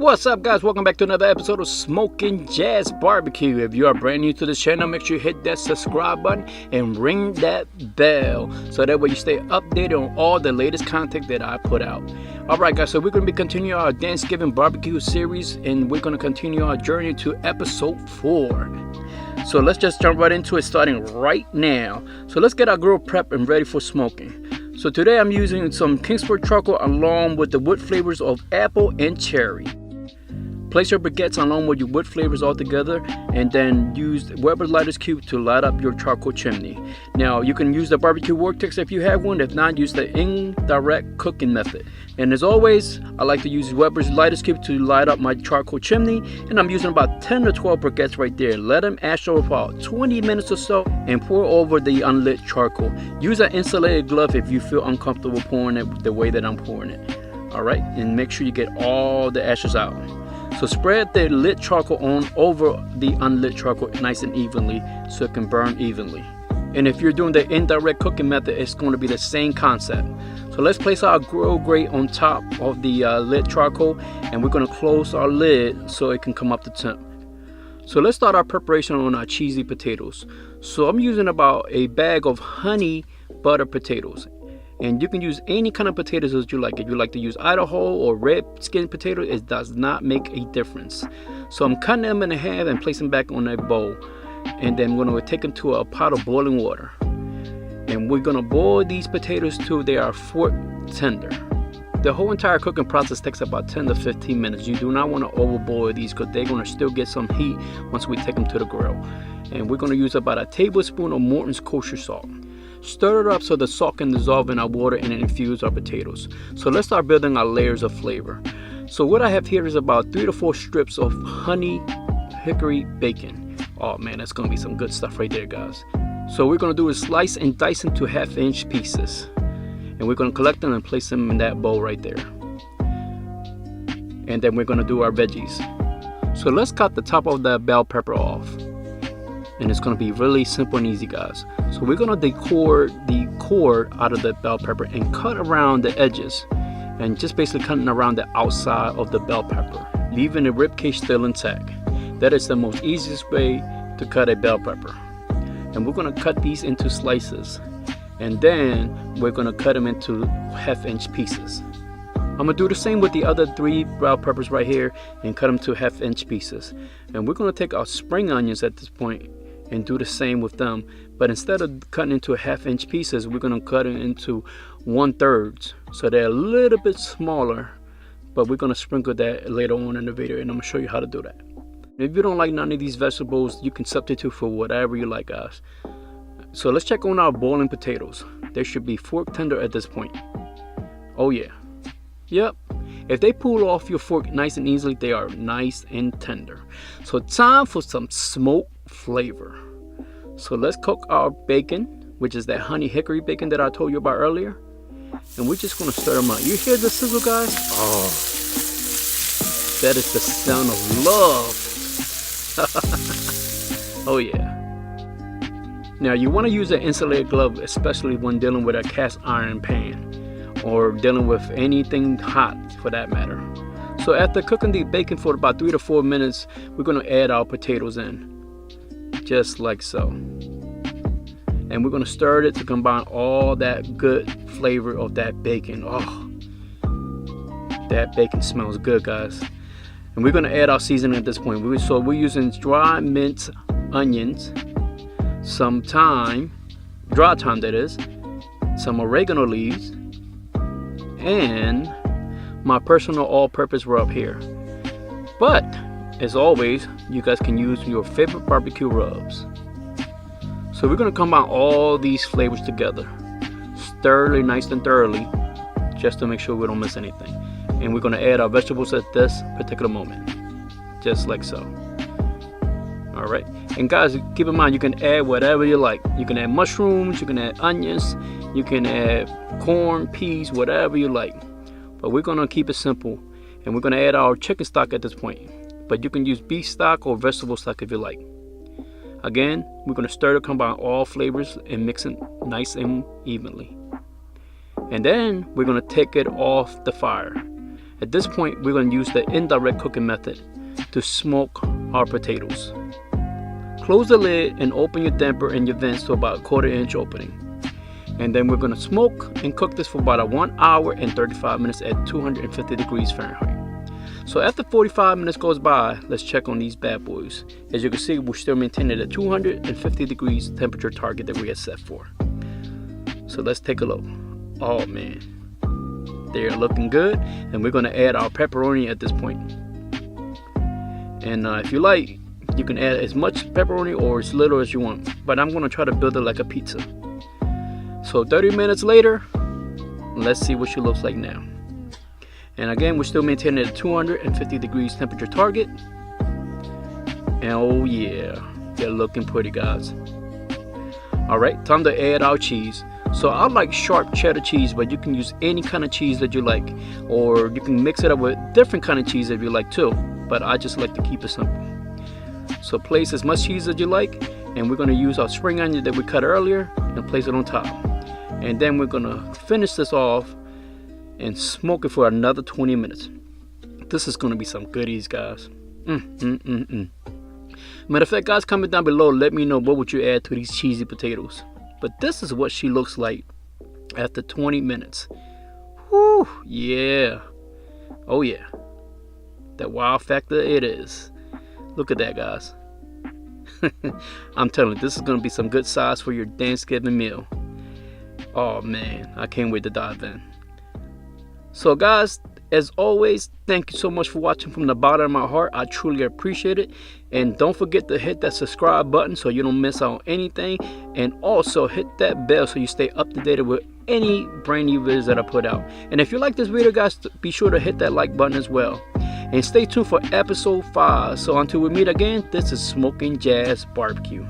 What's up, guys? Welcome back to another episode of Smoking Jazz Barbecue. If you are brand new to this channel, make sure you hit that subscribe button and ring that bell so that way you stay updated on all the latest content that I put out. Alright guys, so we're going to be continuing our Thanksgiving barbecue series, and we're going to continue our journey to episode 4. So let's just jump right into it, starting right now. So let's get our grill prepped and ready for smoking. So today I'm using some Kingsford charcoal along with the wood flavors of apple and cherry. Place your briquettes along with your wood flavors all together, and then use Weber's lighters cube to light up your charcoal chimney. Now you can use the barbecue vortex if you have one. If not, use the indirect cooking method. And as always, I like to use Weber's lighters cube to light up my charcoal chimney, and I'm using about 10 to 12 briquettes right there. Let them ash over for about 20 minutes or so and pour over the unlit charcoal. Use an insulated glove if you feel uncomfortable pouring it the way that I'm pouring it. Alright, and make sure you get all the ashes out. So spread the lit charcoal on over the unlit charcoal nice and evenly so it can burn evenly. And if you're doing the indirect cooking method, it's going to be the same concept. So let's place our grill grate on top of the lit charcoal, and we're going to close our lid so it can come up to temp. So let's start our preparation on our cheesy potatoes. So I'm using about a bag of honey butter potatoes. And you can use any kind of potatoes that you like. If you like to use Idaho or red skin potato, it does not make a difference. So I'm cutting them in half and placing back on a bowl. And then we're going to take them to a pot of boiling water. And we're going to boil these potatoes till they are fork tender. The whole entire cooking process takes about 10 to 15 minutes. You do not want to overboil these because they're going to still get some heat once we take them to the grill. And we're going to use about a tablespoon of Morton's kosher salt. Stir it up so the salt can dissolve in our water and infuse our potatoes. So let's start building our layers of flavor. So what I have here is about 3 to 4 strips of honey hickory bacon. Oh man, that's going to be some good stuff right there, guys. So what we're going to do is slice and dice into 1/2-inch pieces. And we're going to collect them and place them in that bowl right there. And then we're going to do our veggies. So let's cut the top of the bell pepper off. And it's going to be really simple and easy, guys. So we're going to decord the cord out of the bell pepper and cut around the edges, and just basically cutting around the outside of the bell pepper, leaving the rib cage still intact. That is the most easiest way to cut a bell pepper. And we're going to cut these into slices, and then we're going to cut them into 1/2-inch pieces. I'm going to do the same with the other 3 bell peppers right here and cut them to 1/2-inch pieces. And we're going to take our spring onions at this point and do the same with them, but instead of cutting into 1/2-inch pieces, we're going to cut it into 1/3, so they're a little bit smaller, but we're going to sprinkle that later on in the video, and I'm going to show you how to do that. If you don't like none of these vegetables, you can substitute for whatever you like, guys. So let's check on our boiling potatoes. They should be fork tender at this point. Oh yeah, yep. If they pull off your fork nice and easily, they are nice and tender. So time for some smoke flavor. So let's cook our bacon, which is that honey hickory bacon that I told you about earlier. And we're just going to stir them up. You hear the sizzle, guys? Oh, that is the sound of love. Oh yeah. Now you want to use an insulated glove, especially when dealing with a cast iron pan or dealing with anything hot for that matter. So after cooking the bacon for about 3 to 4 minutes, we're going to add our potatoes in, just like so. And we're going to stir it to combine all that good flavor of that bacon. Oh, that bacon smells good, guys. And we're going to add our seasoning at this point. So we're using dry minced onions, some thyme, dry thyme that is, some oregano leaves, and my personal all-purpose rub here. But as always, you guys can use your favorite barbecue rubs. So we're going to combine all these flavors together, stir it nice and thoroughly, just to make sure we don't miss anything. And we're going to add our vegetables at this particular moment, just like so. All right, and guys, keep in mind you can add whatever you like. You can add mushrooms, you can add onions, you can add corn, peas, whatever you like. But we're going to keep it simple, and we're going to add our chicken stock at this point. But you can use beef stock or vegetable stock if you like. Again, we're going to stir to combine all flavors and mix it nice and evenly. And then we're going to take it off the fire. At this point, we're going to use the indirect cooking method to smoke our potatoes. Close the lid and open your damper and your vents to about a 1/4 inch opening. And then we're going to smoke and cook this for about 1 hour and 35 minutes at 250 degrees Fahrenheit. So after 45 minutes goes by, let's check on these bad boys. As you can see, we're still maintaining the 250 degrees temperature target that we had set for. So let's take a look. Oh man, they're looking good. And we're going to add our pepperoni at this point. And if you like, you can add as much pepperoni or as little as you want. But I'm going to try to build it like a pizza. So 30 minutes later, let's see what she looks like now. And again, we're still maintaining the 250 degrees temperature target. And oh yeah, they're looking pretty, guys. Alright, time to add our cheese. So I like sharp cheddar cheese, but you can use any kind of cheese that you like. Or you can mix it up with different kind of cheese if you like too. But I just like to keep it simple. So place as much cheese as you like. And we're going to use our spring onion that we cut earlier and place it on top. And then we're going to finish this off and smoke it for another 20 minutes. This is going to be some goodies, guys. Matter of fact, guys, comment down below, let me know what would you add to these cheesy potatoes. But this is what she looks like after 20 minutes. Whew, yeah. Oh yeah, that wow factor it is. Look at that, guys. I'm telling you, this is going to be some good size for your Thanksgiving meal. Oh man, I can't wait to dive in. So guys, as always, thank you so much for watching from the bottom of my heart. I truly appreciate it. And don't forget to hit that subscribe button so you don't miss out on anything. And also hit that bell so you stay up to date with any brand new videos that I put out. And if you like this video, guys, be sure to hit that like button as well. And stay tuned for episode 5. So until we meet again, this is Smoking Jazz Barbecue.